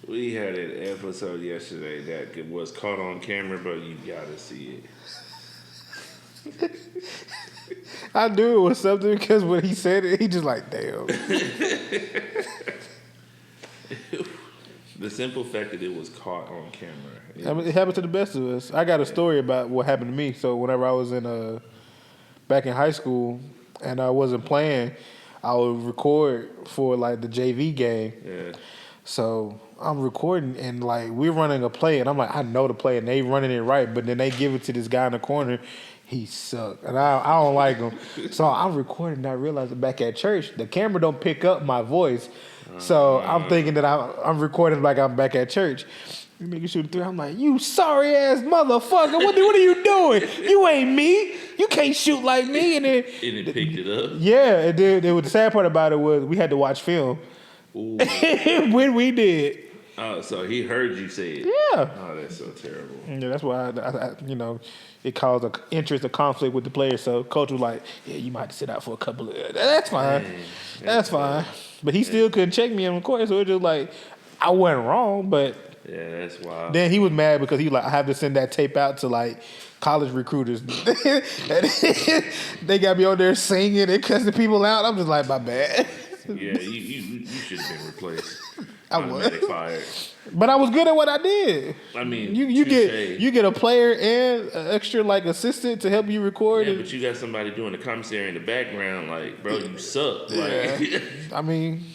We had an episode yesterday that was caught on camera, bro. You gotta see it. I knew it was something because when he said it, he just like, damn. The simple fact that it was caught on camera. It happened to the best of us. I got a story about what happened to me. So whenever I was back in high school and I wasn't playing, I would record for like the JV game. Yeah. So I'm recording and like we're running a play and I'm like, I know the play and they running it right, but then they give it to this guy in the corner. He sucked and I don't like him. So I'm recording and I realized that back at church, the camera don't pick up my voice. So I'm thinking that I'm recording like I'm back at church. Nigga shooting through. I'm like, you sorry ass motherfucker. What are you doing? You ain't me. You can't shoot like me. And then it picked it up. Yeah, and then the sad part about it was we had to watch film. Ooh. When we did. Oh, so he heard you say it. Yeah. Oh, that's so terrible. Yeah, that's why I it caused an interest, a conflict with the players. So coach was like, yeah, you might have to sit out for a couple of. That's fine. Man, that's fine. But he still couldn't check me on the court, so it was just like I wasn't wrong, but. Yeah, that's wild. Then he was mad because he like I have to send that tape out to like college recruiters. They got me on there singing and cussing people out. I'm just like, my bad. Yeah, you should have been replaced. I was fired. But I was good at what I did. I mean, you get a player and an extra like assistant to help you record. Yeah, but you got somebody doing the commissary in the background. Like, bro, you suck. Yeah. Like, I mean.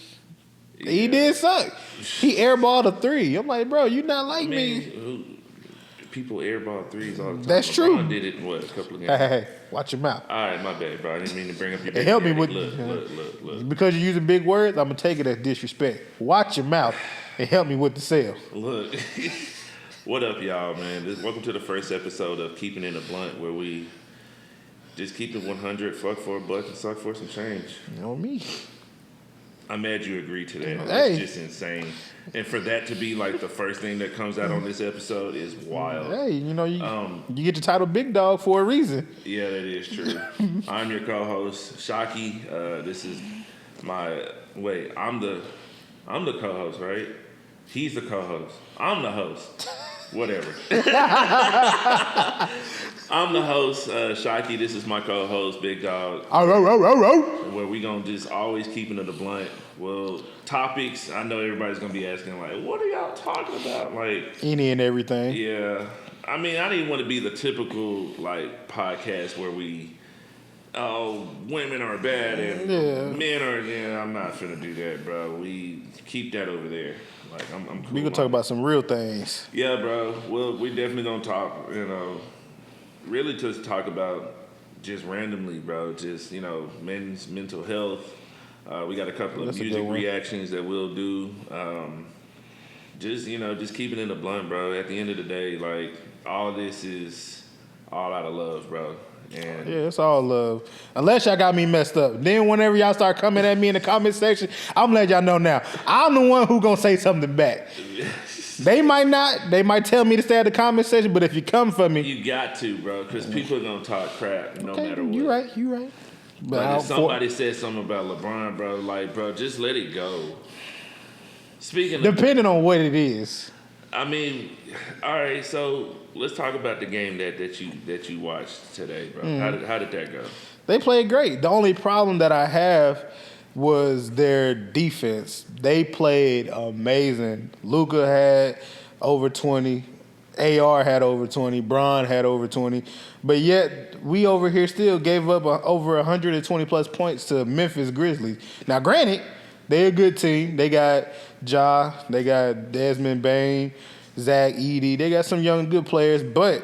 Yeah. He did suck. He airballed a 3. I'm like, bro, you not like me. People airball 3s all the time. That's true. LeBron did it in a couple of games. Hey, watch your mouth. All right, my bad, bro. I didn't mean to bring up your. It helped me with. Look. Because you're using big words, I'm gonna take it as disrespect. Watch your mouth and help me with the sale. Look, what up, y'all, man? Welcome to the first episode of Keeping It a Blunt, where we just keep it 100, fuck for a buck, and suck for some change. You know me. I'm mad you agreed to that. Hey. It's just insane. And for that to be like the first thing that comes out on this episode is wild. Hey, you get the title Big Dog for a reason. Yeah, that is true. I'm your co-host, Shocky. This is my I'm the co-host, right? He's the co-host. I'm the host. Whatever. I'm the host, Shocky. This is my co-host, Big Dog. Where we gonna just always keeping it a blunt. Well, topics. I know everybody's gonna be asking like, what are y'all talking about? Like any and everything. Yeah. I mean, I didn't want to be the typical like podcast where women are bad and men are. Yeah, I'm not finna do that, bro. We keep that over there. Like I'm cool. We gonna talk about some real things. Yeah, bro. Well, we definitely gonna talk. Really just talk about just randomly, bro. Just men's mental health. We got a couple of music reactions that we'll do. Just keeping it a blunt, bro. At the end of the day, like all this is all out of love, bro. And yeah, it's all love. Unless y'all got me messed up. Then whenever y'all start coming at me in the comment section, I'm gonna let y'all know now. I'm the one who gonna say something back. They might not. They might tell me to stay at the comment section, but if you come for me, you got to, bro, because people are gonna talk crap no matter what. You right. But like if somebody said something about LeBron, bro, like, bro, just let it go. Depending on what it is. I mean, all right. So let's talk about the game that you watched today, bro. How did that go? They played great. The only problem that I have was their defense. They played amazing. Luka had over 20. AR had over 20. Bron had over 20. But yet, we over here still gave up over 120 plus points to Memphis Grizzlies. Now, granted, they're a good team. They got Ja. They got Desmond Bane, Zach Edey. They got some young good players. But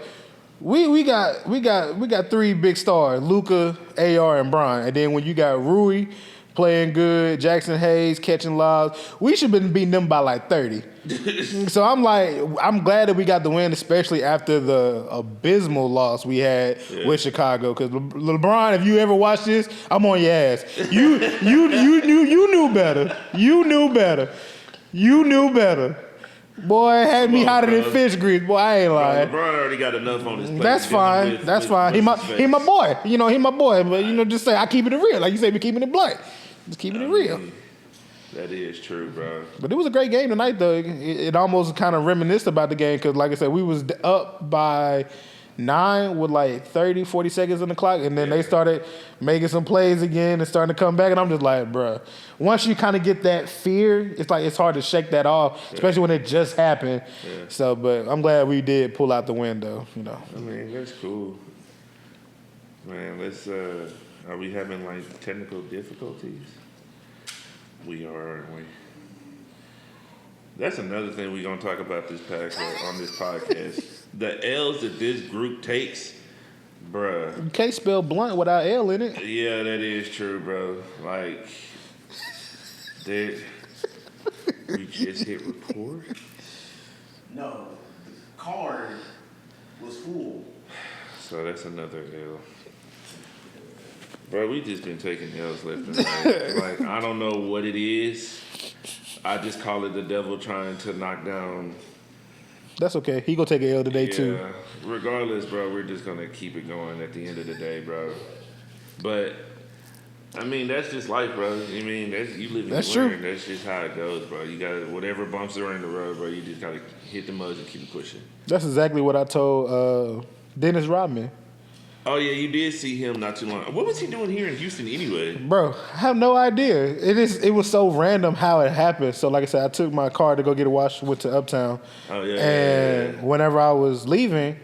we got 3 big stars: Luka, AR, and Bron. And then when you got Rui playing good, Jackson Hayes catching lobs, we should have been beating them by like 30. So I'm glad that we got the win, especially after the abysmal loss we had with Chicago. Because LeBron, if you ever watch this, I'm on your ass. You knew better. You knew better. Boy, it had me hotter than fish grease. Boy, I ain't lying. LeBron already got enough on his plate. That's fine. That's fine. He my boy. He my boy. But just say I keep it real. Like you say, we keeping it blunt. Just keeping it real. That is true, bro. But it was a great game tonight, though. It almost kind of reminisced about the game because, like I said, we was up by 9 with like 30, 40 seconds on the clock, and then they started making some plays again and starting to come back, and I'm just like, bro, once you kind of get that fear, it's like it's hard to shake that off, especially when it just happened. Yeah. So, but I'm glad we did pull out the win, though. You know. I mean, that's cool. Man, let's. Are we having like technical difficulties? We are, aren't we? That's another thing we're gonna talk about this podcast on this podcast. The L's that this group takes, bruh. You can't spell Blount without L in it. Yeah, that is true, bro. Like, we just hit record. No, the card was full. So that's another L. Bro, we just been taking L's left and right. Like, I don't know what it is. I just call it the devil trying to knock down. That's okay. He gonna take an L today too. Regardless, bro, we're just gonna keep it going at the end of the day, bro. But I mean, that's just life, bro. I mean, you live and you learn. That's just how it goes, bro. You gotta, whatever bumps are in the road, bro, you just gotta hit the muds and keep it pushing. That's exactly what I told Dennis Rodman. Oh, yeah, you did see him not too long. What was he doing here in Houston anyway? Bro, I have no idea. It was so random how it happened. So, like I said, I took my car to go get a wash, went to Uptown. Oh, yeah. And whenever I was leaving,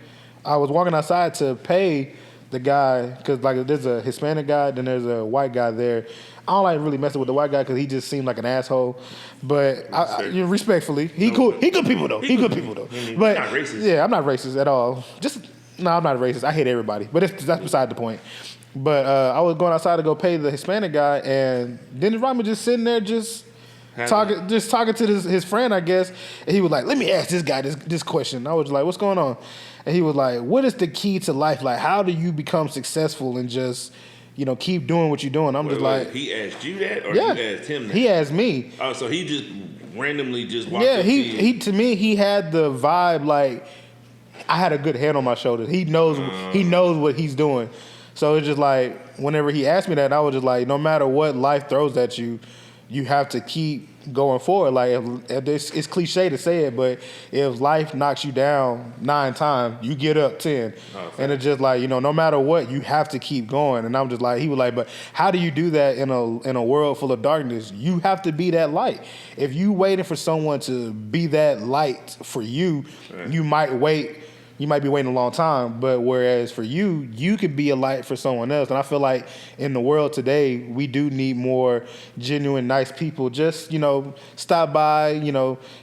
I was walking outside to pay the guy, because like there's a Hispanic guy, then there's a white guy there. I don't like really messing with the white guy because he just seemed like an asshole. But respectfully, he cool. He good people though. He good people though. But not racist. Yeah, I'm not racist at all. No, I'm not racist. I hate everybody. But that's beside the point. But I was going outside to go pay the Hispanic guy, and Dennis Rodman just sitting there just talking to his friend, I guess. And he was like, let me ask this guy this question. I was like, what's going on? And he was like, what is the key to life? Like, how do you become successful and just, keep doing what you're doing? I'm just like. He asked you that, or you asked him that? He asked me. Oh, so he just randomly just walked up to me, he had the vibe like, I had a good head on my shoulders. He knows what he's doing. So it's just like, whenever he asked me that, I was just like, no matter what life throws at you, you have to keep going forward. Like, if it's cliche to say it, but if life knocks you down 9 times, you get up 10. Okay. And it's just like, no matter what, you have to keep going. And I'm just like, he was like, but how do you do that in a world full of darkness? You have to be that light. If you waiting for someone to be that light for you, you might be waiting a long time, but whereas for you could be a light for someone else. And I feel like in the world today, we do need more genuine, nice people. Just, stop by,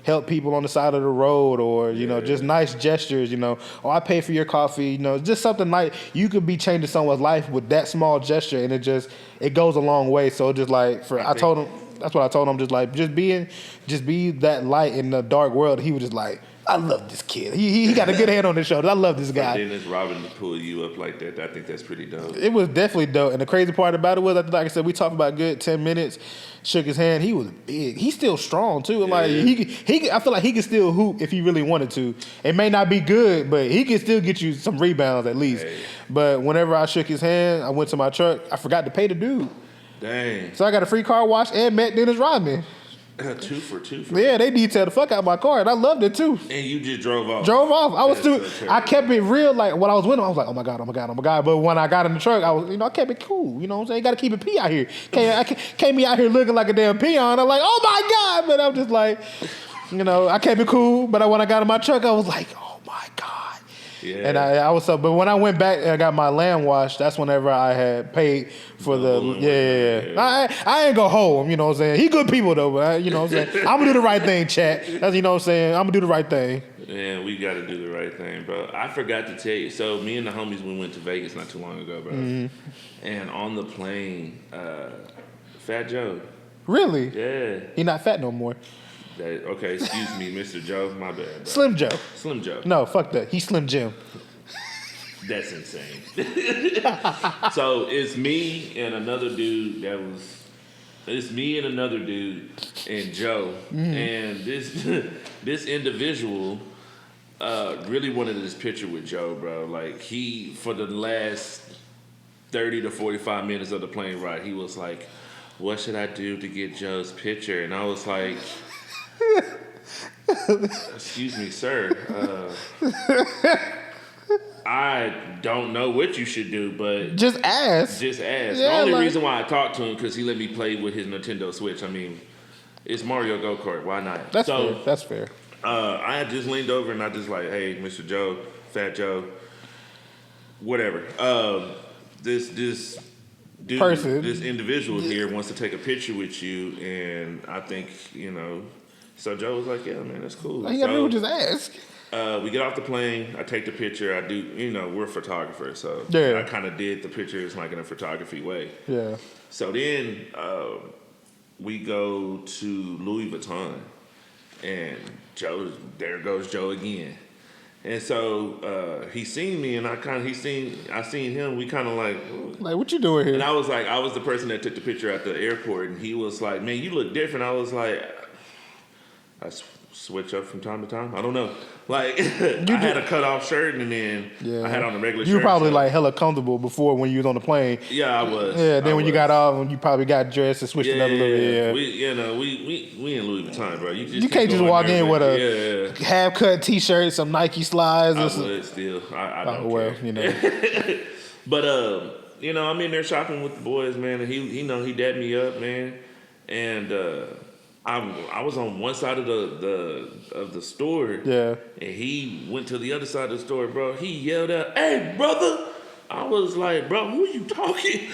help people on the side of the road, or, just nice gestures, or I pay for your coffee, just something like you could be changing someone's life with that small gesture, and it goes a long way. So just like told him, that's what I told him, just like, just be that light in the dark world. He was just like, I love this kid. He got a good head on his shoulders. I love this guy. Dennis Rodman to pull you up like that, I think that's pretty dope. It was definitely dope. And the crazy part about it was, like I said, we talked about good 10 minutes, shook his hand. He was big. He's still strong, too. Yeah. Like I feel like he could still hoop if he really wanted to. It may not be good, but he can still get you some rebounds at least. Hey. But whenever I shook his hand, I went to my truck. I forgot to pay the dude. Dang. So I got a free car wash and met Dennis Rodman. 2 for 2. Yeah, they detailed the fuck out of my car, and I loved it too. And you just drove off. I kept it real. Like when I was with him, I was like, oh my god. But when I got in the truck, I was, I kept it cool. You know what I'm saying? You got to keep it P out here. Can't be out here looking like a damn peon. I'm like, oh my god. But I'm just like, I kept it cool. But when I got in my truck, I was like, oh my god. Yeah. And I was so. But when I went back and I got my land washed, that's whenever I had paid for I ain't go home. You know what I'm saying? He good people though, but you know what I'm saying? I'm gonna do the right thing, chat. That's what I'm saying. I'm gonna do the right thing. Yeah, we got to do the right thing, bro. I forgot to tell you. So me and the homies, we went to Vegas not too long ago, bro. Mm-hmm. And on the plane, Fat Joe. Really? Yeah. He not fat no more. Okay, excuse me, Mr. Joe. My bad, bro. Slim Joe. Slim Joe. No, fuck that. He's Slim Jim. That's insane. So it's me and another dude and Joe. Mm-hmm. And this individual really wanted this picture with Joe, bro. Like he, for the last 30 to 45 minutes of the plane ride, he was like, what should I do to get Joe's picture? And I was like, excuse me, sir. I don't know what you should do, but just ask. Just ask. Yeah, the only reason why I talked to him because he let me play with his Nintendo Switch. I mean, it's Mario Go Kart. Why not? Fair. That's fair. I had just leaned over and I just like, hey, Mr. Joe, Fat Joe, whatever. This dude, this individual here wants to take a picture with you, and I think So Joe was like, yeah, man, that's cool. All you gotta do is just ask. We get off the plane. I take the picture. I do, we're photographers, so I kind of did the pictures like in a photography way. Yeah. So then we go to Louis Vuitton, and there goes Joe again. And so he seen me, and I seen him. We kind of like what you doing here? And I was the person that took the picture at the airport, and he was like, man, you look different. I was like, I switch up from time to time. I don't know. Like, I had a cut-off shirt, and then I had on a regular shirt. You were probably like hella comfortable before when you was on the plane. Yeah, I was. Yeah, then when you got off, you probably got dressed and switched it up a little bit. Yeah, we in Louis Vuitton, bro. You can't just walk in with a half-cut T-shirt, some Nike slides. I would still. I don't care. But I'm in there shopping with the boys, man, and he dapped me up, man, and I was on one side of the store, and he went to the other side of the store, bro. He yelled out, "Hey, brother!" I was like, "Bro, who you talking?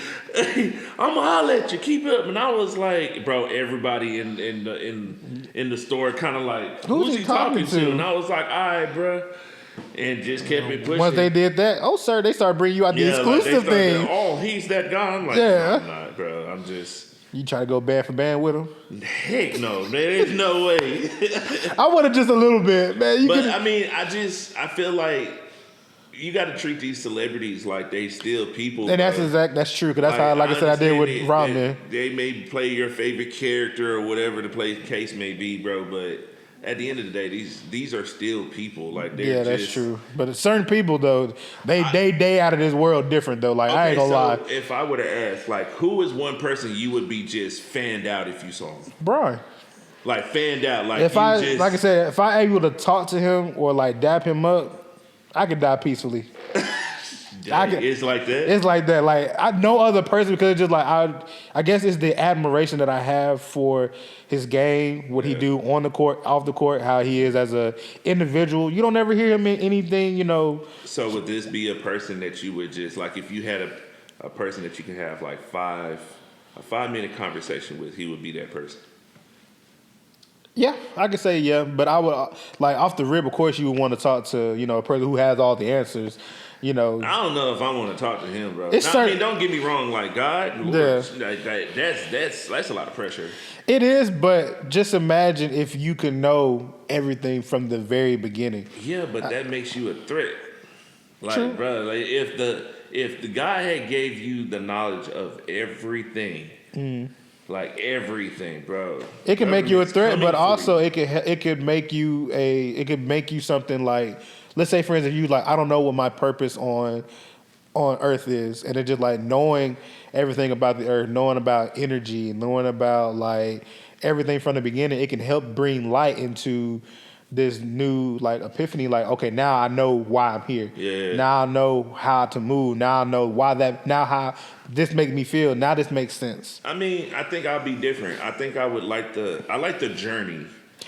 I'ma holler at you. Keep up." And I was like, "Bro, everybody in the store kind of like, who's he talking to?" And I was like, "All right, bro." And just kept it pushing. Once they did that, sir, they started bringing you out the exclusive thing. Oh, he's that guy. I'm like, no, I'm not, bro. I'm just. You try to go band for band with him? Heck no, man. There's no way. I want it just a little bit, man. I feel like you got to treat these celebrities like they still people. And that's true. Because that's how, like I said, I did with Rodman. They may play your favorite character or whatever the case may be, bro. But at the end of the day, these are still people. Like that's true. But certain people though, they out of this world different though. Like I ain't gonna lie. If I were to ask, like, who is one person you would be just fanned out if you saw him? Brian. Like fanned out. Like like I said, if I able to talk to him or like dap him up, I could die peacefully. It's like that. It's like that. Like no other person, because it's just like I guess it's the admiration that I have for his game, what he do on the court, off the court, how he is as a individual. You don't ever hear him in anything, So would this be a person that you would just like if you had a person that you can have like a 5-minute conversation with? He would be that person. Yeah, I could say yeah, but I would like off the rip. Of course, you would want to talk to a person who has all the answers. I don't know if I want to talk to him, bro. Don't get me wrong. Like God, Lord, that's a lot of pressure. It is, but just imagine if you could know everything from the very beginning. Yeah, but that makes you a threat. Like, true. Bro, like if the guy had gave you the knowledge of everything, like everything, bro, it can make you a threat, but also it could make you something like. Let's say, for instance, you like, I don't know what my purpose on Earth is, and it's just like knowing everything about the Earth, knowing about energy, knowing about like everything from the beginning. It can help bring light into this new like epiphany. Like, okay, now I know why I'm here. Yeah. Now I know how to move. Now I know why how this makes me feel. Now this makes sense. I mean, I think I'll be different. I think I like the journey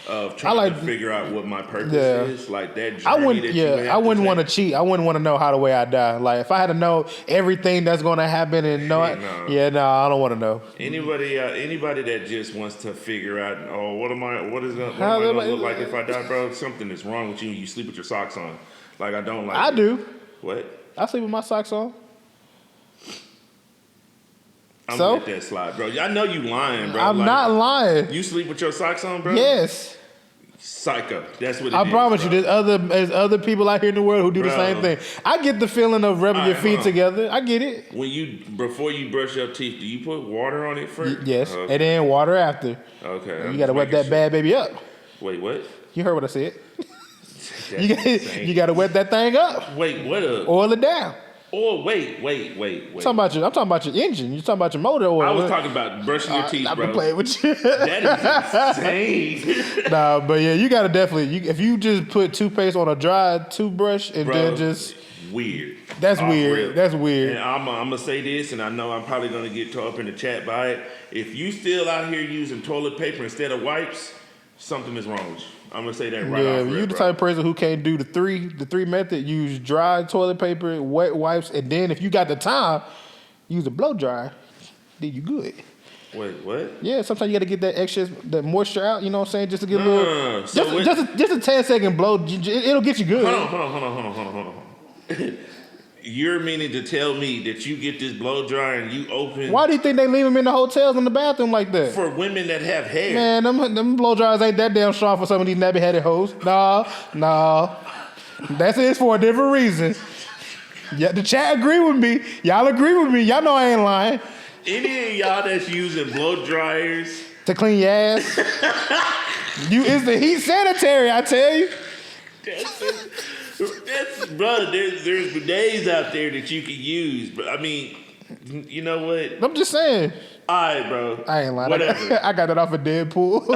of trying to figure out what my purpose is, like that journey. I wouldn't want to cheat. I wouldn't want to know how the way I die. Like if I had to know everything that's going to happen and know I don't want to know. Anybody that just wants to figure out, what am I going to look like if I die, bro? Something is wrong with you. You sleep with your socks on. Like I don't like. I do. What? I sleep with my socks on. I'm gonna let that slide, bro. I know you lying, bro. I'm not lying. You sleep with your socks on, bro? Yes. Psycho. That's what it is. I promise bro. you, there's other people out here in the world who do the same thing. I get the feeling of rubbing your feet together. I get it. Before you brush your teeth, do you put water on it first? Yes, and then water after. Okay. You got to wet that bad baby up. Wait, what? You heard what I said. You got to wet that thing up. Wait, what up? Oil it down. Oh, wait. I'm talking about your engine. You're talking about your motor oil. I was talking about brushing your teeth, I've bro. been playing with you. That is insane. Nah, but yeah, you gotta definitely. If you just put toothpaste on a dry toothbrush and then just weird. That's Off weird. rip. That's weird. And I'm gonna say this, and I know I'm probably gonna get tore up in the chat by it. If you still out here using toilet paper instead of wipes, something is wrong with you. I'm gonna say that right off. Yeah, you the type of person who can't do the three method. Use dry toilet paper, wet wipes, and then if you got the time, use a blow dryer. Then you good. Wait, what? Yeah, sometimes you got to get that moisture out. You know what I'm saying? Just to get a little, just a 10-second blow. It'll get you good. Hold on. You're meaning to tell me that you get this blow dryer and you open? Why do you think they leave them in the hotels in the bathroom like that? For women that have hair. Man, them blow dryers ain't that damn strong for some of these nappy-headed hoes. No. That's it for a different reason. Yeah, the chat agree with me. Y'all agree with me. Y'all know I ain't lying. Any of y'all that's using blow dryers to clean your ass, it's the heat sanitary, I tell you. That's brother. There's bidets out there that you can use, but I mean, you know what? I'm just saying. All right, bro. I ain't lying. Whatever. I got that off of Deadpool.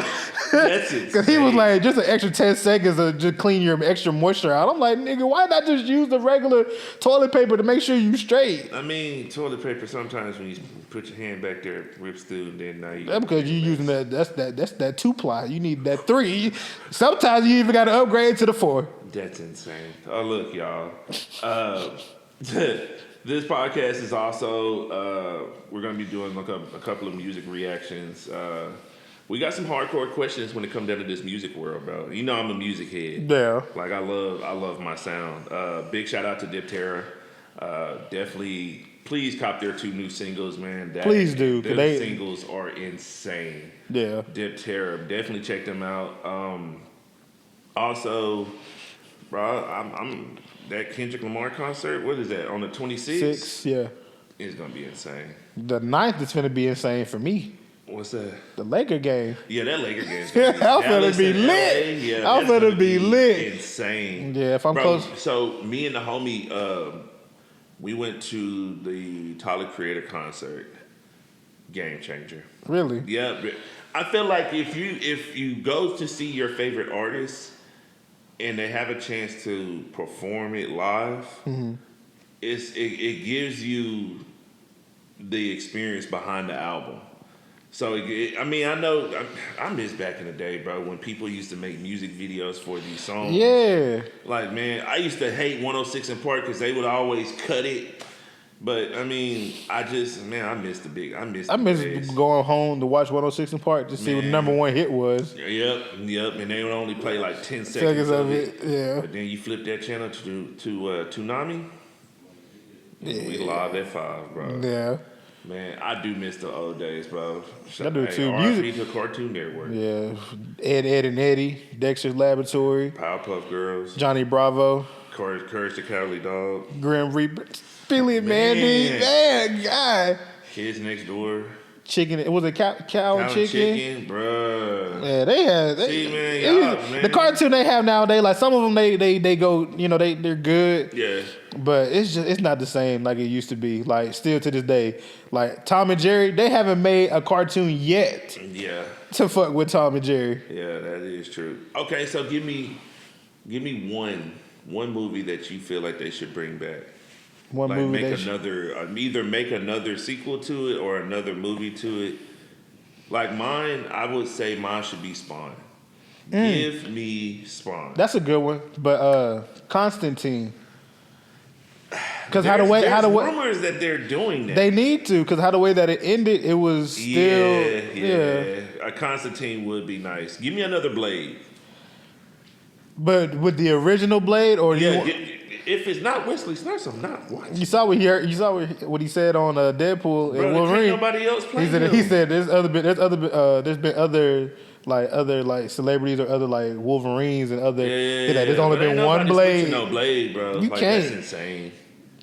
That's it. Because he was like, just an extra 10 seconds to just clean your extra moisture out. I'm like, nigga, why not just use the regular toilet paper to make sure you straight? I mean, toilet paper sometimes when you put your hand back there, it rips through, and then now you. That's because you're using that's that 2-ply. You need that 3. Sometimes you even got to upgrade to the 4. That's insane. Oh, look, y'all. This podcast is also, we're going to be doing a couple of music reactions. We got some hardcore questions when it comes down to this music world, bro. You know I'm a music head. Yeah. Like, I love my sound. Big shout out to Diptera. Definitely, please cop their 2 new singles, man. Please do. Their singles are insane. Yeah. Diptera. Definitely check them out. Also, bro, I'm that Kendrick Lamar concert. What is that on the 26th? Yeah. It's gonna be insane. The 9th is gonna be insane for me. What's that? The Laker game. Yeah, that Laker game. I'm gonna be lit. Yeah, I'm gonna be lit. Insane. Yeah, if I'm close. So me and the homie, we went to the Tyler Creator concert. Game changer. Really? Yeah. I feel like if you go to see your favorite artist and they have a chance to perform it live, it gives you the experience behind the album. So, I know I miss back in the day, bro, when people used to make music videos for these songs. Yeah. Like, man, I used to hate 106 in Park because they would always cut it. But, I mean, I miss the big, I miss going home to watch 106 in Park to see what the number 1 hit was. Yep, and they would only play like 10 seconds of it. Yeah. But then you flip that channel to Toonami. Yeah. We live at 5, bro. Yeah. Man, I do miss the old days, bro. I do too. R.I.P. to Cartoon Network. Yeah. Ed and Eddie, Dexter's Laboratory, Powerpuff Girls, Johnny Bravo, Courage the Cowardly Dog, Grim Reaper, Billy and Mandy, man, guy. Kids Next Door. Chicken, was it cow and chicken? Bruh. Yeah, they had. Man. The cartoon they have nowadays, like some of them, they go, they're good. Yeah. But it's not the same like it used to be. Like still to this day, like Tom and Jerry, they haven't made a cartoon yet. Yeah. To fuck with Tom and Jerry. Yeah, that is true. Okay, so give me one movie that you feel like they should bring back. One like movie either make another sequel to it or another movie to it. Like mine, I would say mine should be Spawn. Give me Spawn. That's a good one, but Constantine. Because there's rumors that they're doing that. They need to, because how the way that it ended, it was still A Constantine would be nice. Give me another Blade. But with the original Blade, or if it's not Wesley Snipes, I'm not watching. You saw what he said on Deadpool and Wolverine. Nobody else play He said there's been other celebrities or other like Wolverines and other. There's only been one Blade. No Blade, bro. You can't. That's insane.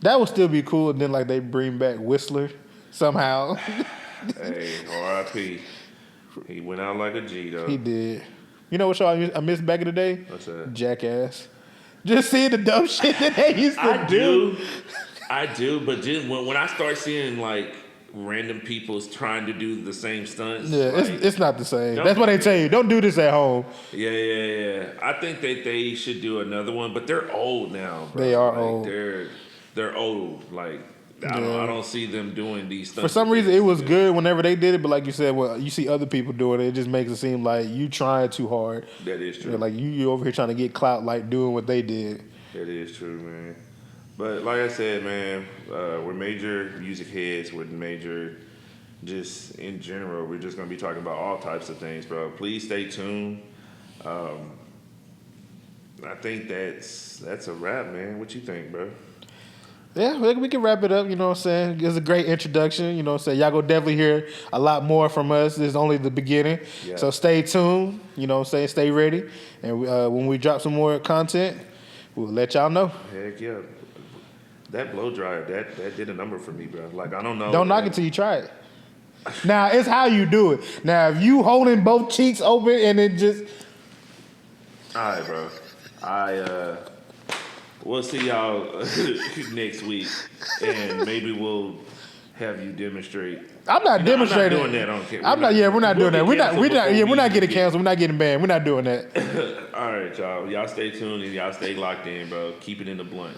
That would still be cool, and then like they bring back Whistler somehow. Hey, R.I.P. He went out like a G though. He did. You know what show I missed back in the day? What's that? Jackass. Just seeing the dumb shit that they used to do. I do, but just when I start seeing like random people trying to do the same stunts, Yeah, like, it's not the same. That's what they tell you. Don't do this at home. Yeah. I think that they should do another one, but they're old now, bro. They are like, old. They're old. Like I don't see them doing these stunts. For some reason, it was good whenever they did it, but like you said, well, you see other people doing it, it just makes it seem like you trying too hard. That is true. Yeah, like you over here trying to get clout, like doing what they did. That is true, man. But like I said, man, we're major music heads. We're major, just in general. We're just gonna be talking about all types of things, bro. Please stay tuned. I think that's a wrap, man. What you think, bro? Yeah, we can wrap it up, you know what I'm saying? It's a great introduction, you know what I'm saying? Y'all gonna definitely hear a lot more from us. This is only the beginning. Yeah. So stay tuned, you know what I'm saying? Stay ready. And when we drop some more content, we'll let y'all know. Heck yeah. That blow dryer, that did a number for me, bro. Like, I don't know. Don't knock it till you try it. Now, it's how you do it. Now, if you holding both cheeks open and it just... All right, bro. We'll see y'all next week, and maybe we'll have you demonstrate. I'm not demonstrating. I'm not doing that. I don't care. We're not doing that. We're not getting canceled. We're not getting banned. We're not doing that. All right, y'all. Y'all stay tuned and y'all stay locked in, bro. Keep it in the blunt.